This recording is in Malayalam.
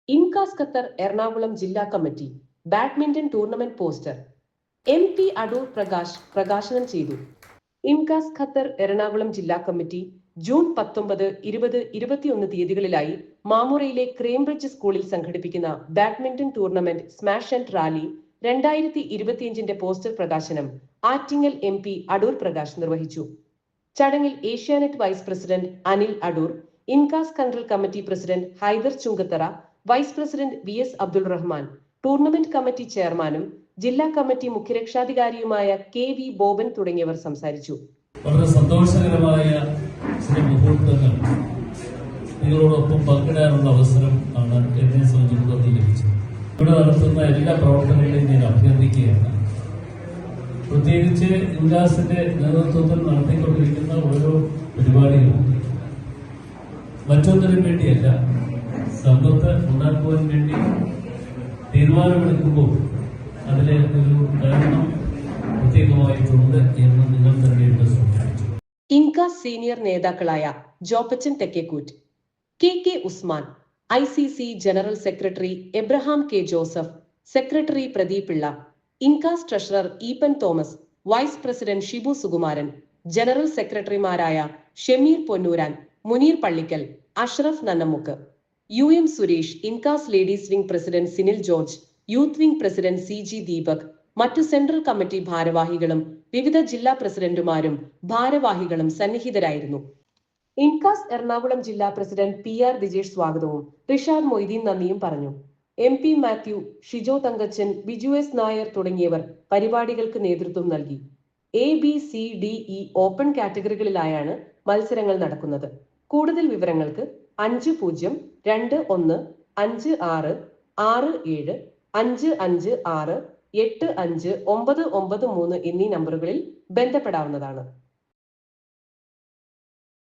ഇൻകാസ് ഖത്തർ എറണാകുളം ജില്ലാ committee badminton tournament poster MP Adoor Prakash പ്രകാശനം ചെയ്തു. ഇൻകാസ് ഖത്തർ എറണാകുളം ജില്ലാ കമ്മിറ്റി ജൂൺ 19, 20, 21 തീയതികളിലായി മാമുറയിലെ ക്രേംബ്രിഡ്ജ് സ്കൂളിൽ സംഘടിപ്പിക്കുന്ന badminton tournament smash and rally 2025 poster പ്രകാശനം ആറ്റിങ്ങൽ MP അടൂർ പ്രകാശ് നിർവഹിച്ചു. ചടങ്ങിൽ Asianet vice president Anil Adoor, INCAS central committee president Haider Chungathara, vice president VS Abdul Rahman, tournament committee ചെയർമാനും ജില്ലാ കമ്മിറ്റി മുഖ്യരക്ഷാധികാരിയുമായ KV ബോബൻ തുടങ്ങിയവർ സംസാരിച്ചു. വളരെ സന്തോഷകരമായ ചില മുഹൂർത്തങ്ങൾ നിങ്ങളോടൊപ്പം പങ്കിടാനുള്ള അവസരം ആണ് എന്നെ സംബന്ധിച്ചിടത്തോളം ലഭിച്ചത്. ഇവിടെ നടത്തുന്ന എല്ലാ പ്രവർത്തനങ്ങളെയും ഞാൻ അഭ്യർത്ഥിക്കുകയാണ്. പ്രത്യേകിച്ച് ഇൻകാസിന്റെ നേതൃത്വത്തിൽ നടത്തിക്കൊണ്ടിരിക്കുന്ന ഓരോ പരിപാടികളും മറ്റൊന്നിനും വേണ്ടിയല്ല, സമ്പത്ത് ഉണ്ടാക്കുവാൻ വേണ്ടി തീരുമാനമെടുക്കുമ്പോൾ അതിലെ ഒരു കാരണം പ്രത്യേകമായിട്ടുണ്ട് എന്ന് നിങ്ങൾ തന്നെ സൂചിപ്പിച്ചു. ഇൻകാസ് സീനിയർ നേതാക്കളായ Joppachan Thekkekoottu, KK Usman, ICC general secretary Abraham K Joseph, secretary Pradeep Pillai, INCAS treasurer Eapen Thomas, vice president Shibu Sukumaran, general സെക്രട്ടറിമാരായ Shameer Ponnuran, Muneer Pallikkal, Ashraf Nannamukku, UM Suresh, INCAS ladies wing president Sinil George, youth wing president CG Deepak, മറ്റു സെൻട്രൽ കമ്മിറ്റി ഭാരവാഹികളും വിവിധ ജില്ലാ പ്രസിഡന്റുമാരും ഭാരവാഹികളും സന്നിഹിതരായിരുന്നു. ഇൻകാസ് എറണാകുളം ജില്ലാ പ്രസിഡന്റ് PR ദിജേഷ് സ്വാഗതവും റിഷാദ് മൊയ്തീൻ നന്ദിയും പറഞ്ഞു. MP മാത്യു, ഷിജോ തങ്കച്ചൻ, ബിജു S നായർ തുടങ്ങിയവർ പരിപാടികൾക്ക് നേതൃത്വം നൽകി. ABCDE ഓപ്പൺ കാറ്റഗറികളിലായാണ് മത്സരങ്ങൾ നടക്കുന്നത്. കൂടുതൽ വിവരങ്ങൾക്ക് 5021266755968593 എന്നീ നമ്പറുകളിൽ ബന്ധപ്പെടാവുന്നതാണ്.